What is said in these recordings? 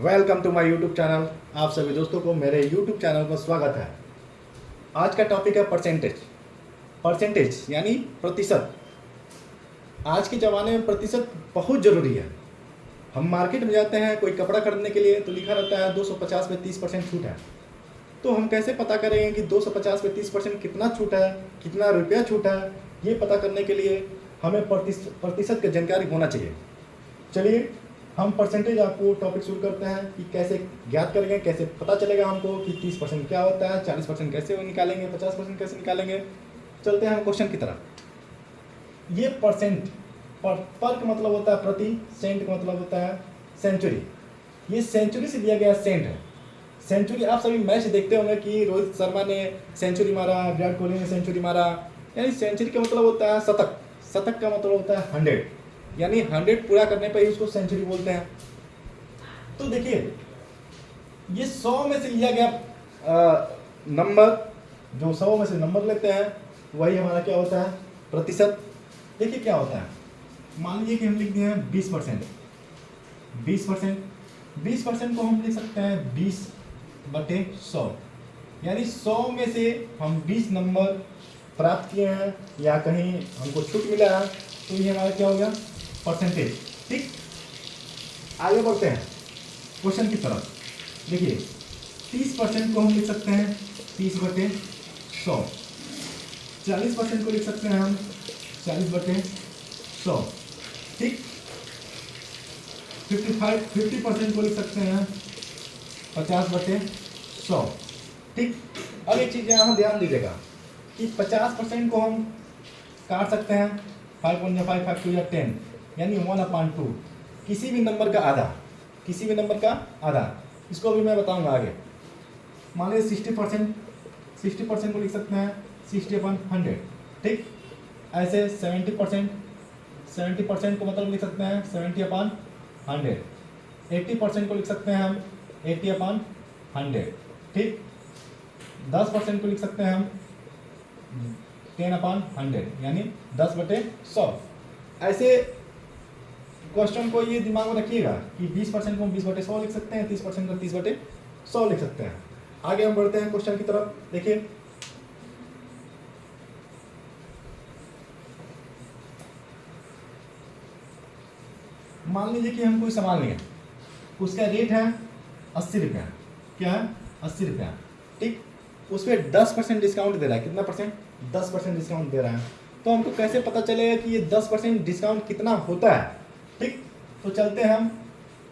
Welcome to my YouTube channel. आप सभी दोस्तों को मेरे यूट्यूब चैनल पर स्वागत है। आज का टॉपिक है परसेंटेज। परसेंटेज यानी प्रतिशत। आज के ज़माने में प्रतिशत बहुत ज़रूरी है। हम मार्केट में जाते हैं कोई कपड़ा खरीदने के लिए तो लिखा रहता है 250 में 30% छूट है। तो हम कैसे पता करेंगे कि 250 में 30% कितना छूट है, कितना रुपया छूट है? ये पता करने के लिए हमें प्रतिशत की जानकारी होना चाहिए। चलिए हम परसेंटेज आपको टॉपिक शुरू करते हैं कि कैसे ज्ञात करेंगे, कैसे पता चलेगा हमको कि 30% क्या होता है, 40% कैसे निकालेंगे, 50% कैसे निकालेंगे। चलते हैं हम क्वेश्चन की तरफ। ये परसेंट पर का मतलब होता है प्रति, सेंट का मतलब होता है सेंचुरी। ये सेंचुरी से दिया गया सेंट है। सेंचुरी आप सभी मैच देखते होंगे कि रोहित शर्मा ने सेंचुरी मारा, विराट कोहली ने सेंचुरी मारा। यानी सेंचुरी का मतलब होता है शतक, शतक का मतलब होता है 100, यानी 100 पूरा करने पर ही उसको सेंचुरी बोलते हैं। तो देखिए ये 100 में से लिया गया नंबर, जो 100 में से नंबर लेते हैं वही हमारा क्या होता है, प्रतिशत। देखिए क्या होता है, मान लीजिए कि हम लिख दिए हैं 20%। 20% को हम लिख सकते हैं 20/100, यानी 100 में से हम 20 नंबर प्राप्त किए हैं या कहीं हमको छूट मिला है, तो ये हमारा क्या हो गया, परसेंटेज। ठीक, आगे बढ़ते हैं क्वेश्चन की तरफ। देखिए 30% को हम लिख सकते हैं 30/100, 40% को लिख सकते हैं हम 40/100। ठीक, 50% को लिख सकते हैं 50/100। ठीक, अब एक चीज़ यहाँ ध्यान दीजिएगा कि 50% को हम काट सकते हैं, 5 1 5 5 2 10, यानी 1/2, किसी भी नंबर का आधा, किसी भी नंबर का आधा। इसको भी मैं बताऊंगा आगे। मान लीजिए 60% को लिख सकते हैं 60/100। ठीक, ऐसे 70% को मतलब लिख सकते हैं 70/100। 80% को लिख सकते हैं हम 80/100। ठीक, 10% को लिख सकते हैं हम 10/100, यानी 10/100। ऐसे क्वेश्चन को ये दिमाग में रखिएगा कि 20% को हम 20/100 लिख सकते हैं, 30% को 30/100 लिख सकते हैं। आगे हम बढ़ते हैं क्वेश्चन की तरफ। देखिए मान लीजिए कि हम कोई सामान लिए, उसका रेट है 80 रुपया। क्या है, 80 रुपया। ठीक, उस पर 10% डिस्काउंट दे रहा है। कितना परसेंट, 10% डिस्काउंट दे रहा है। तो हमको कैसे पता चलेगा कि ये 10% डिस्काउंट कितना होता है? ठीक, तो चलते हैं हम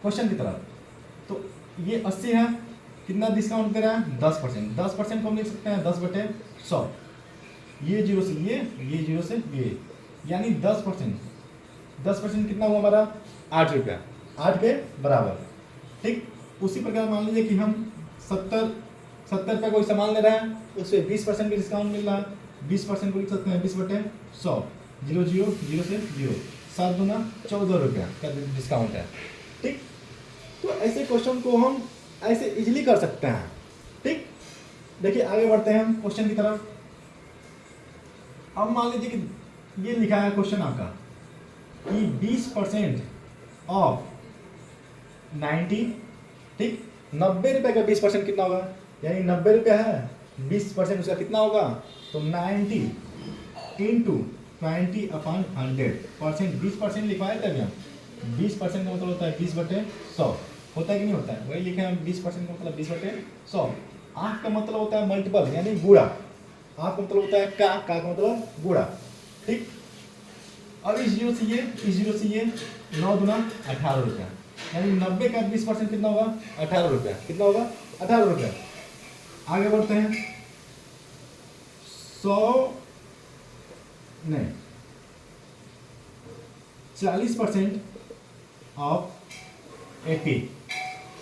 क्वेश्चन की तरफ। तो ये 80 है, कितना डिस्काउंट दे रहा है, 10%। 10% को हम लिख सकते हैं 10/100। ये जीरो से ये जीरो से ये, यानी 10%। 10% कितना हुआ हमारा, 8 रुपया, 8 के बराबर। ठीक, उसी प्रकार मान लीजिए कि हम 70 रुपये कोई सामान ले रहे हैं, उस पर 20% भी डिस्काउंट मिल रहा है। 20% को लिख सकते हैं 20/100, 0 0 0 से 0, 7 दूना 14 रुपया का डिस्काउंट है। ठीक, तो ऐसे क्वेश्चन को हम ऐसे इजीली कर सकते हैं। ठीक, देखिए आगे बढ़ते हैं हम क्वेश्चन की तरफ। अब मान लीजिए कि ये लिखा है क्वेश्चन आपका कि 20% ऑफ 90। ठीक, 90 रुपये का 20% कितना होगा, यानी 90 रुपया है, 20% उसका कितना होगा, तो 90 इंटू 20/100%। 20% लिखवाए थे अभी हम। 20% का मतलब होता है 20/100, होता है कि नहीं होता है, वही लिखे हम। 20% का मतलब 20/100। 8 का मतलब होता है मल्टीपल, यानी गुणा। 8 का मतलब होता है का मतलब गुणा। ठीक, अब इस जीरो से ये, इस जीरो से ये, 9 दूना 18 रुपया, यानी 90 का 20% कितना होगा, 18 रुपया। कितना होगा, 18 रुपया। आगे बढ़ते हैं। 40% ऑफ 80,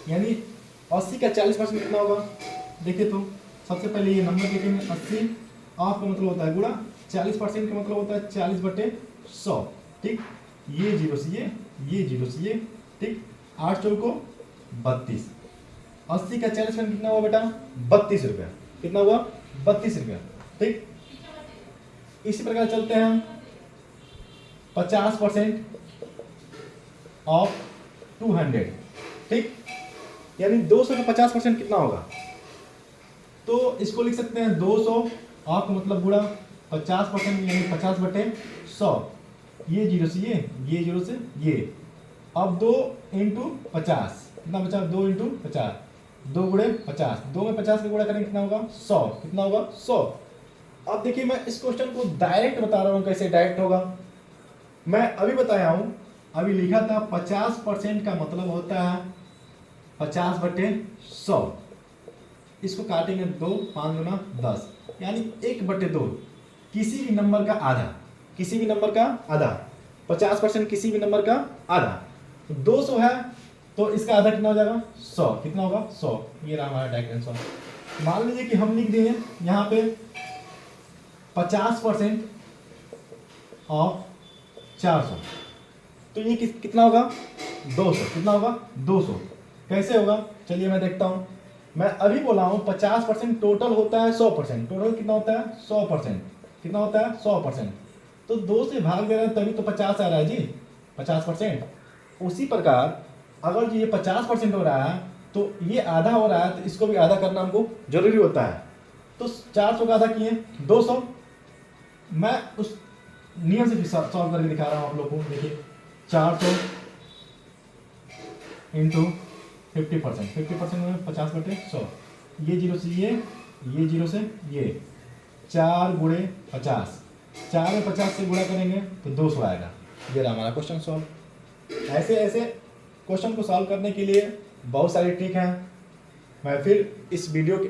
यानी 80 का 40% कितना होगा। देखिए तो सबसे पहले ये नंबर लिखेंगे 80, ऑफ का मतलब होता है गुणा, 40% का मतलब होता है 40/100। ठीक, ये जीरो से ये जीरो से ये। ठीक, 8 चौको 32। 80 का 40% कितना हुआ बेटा, 32 रुपया। कितना हुआ, 32 रुपया। ठीक, इसी प्रकार चलते हैं हम। 50% ऑफ 200। ठीक, यानी 200 का 50% कितना होगा? तो इसको लिख सकते हैं 200 ऑफ मतलब गुणा 50% यानी 50/100। ये जीरो से ये जीरो से ये। अब 2 इंटू 50 कितना बचा? 2 इंटू 50, 2 गुणे 50, 2 में 50 का गुणा करेंगे कितना होगा? 100। कितना होगा? 100। अब देखिए मैं इस क्वेश्चन को डायरेक्ट बता रहा हूँ, कैसे डायरेक्ट होगा। मैं अभी बताया हूँ, अभी लिखा था 50% का मतलब होता है 50/100। इसको काटेंगे 2, 5 गुना 10 यानी 1/2, किसी भी नंबर का आधा, किसी भी नंबर का आधा। 50% किसी भी नंबर का आधा। 200 है तो इसका आधा कितना हो जाएगा? 100। कितना होगा? 100। ये रहा हमारा डायरेक्ट आंसर। मान लीजिए कि हम लिख दें यहाँ पे 50% ऑफ 400, तो ये कितना होगा? 200। कितना होगा? 200। कैसे होगा? चलिए मैं देखता हूँ। मैं अभी बोला हूँ 50% टोटल होता है 100%। टोटल कितना होता है? 100%। कितना होता है? 100%। तो 2 से भाग दे रहे हैं तभी तो 50 आ रहा है जी, 50%। उसी प्रकार अगर ये 50% हो रहा है तो ये आधा हो रहा है, तो इसको भी आधा करना हमको जरूरी होता है। तो 400 का आधा किए 200। मैं उस नियम से भी सॉल्व करके दिखा रहा हूँ आप लोग को। देखिए 400 इंटू 50%, 50% में 50/100। ये जीरो से ये जीरो से ये, 4 गुणे 50, 4 में 50 से गुणा करेंगे तो 200 आएगा। ये रहा हमारा क्वेश्चन सॉल्व। ऐसे ऐसे क्वेश्चन को सॉल्व करने के लिए बहुत सारी ट्रिक हैं। मैं फिर इस वीडियो के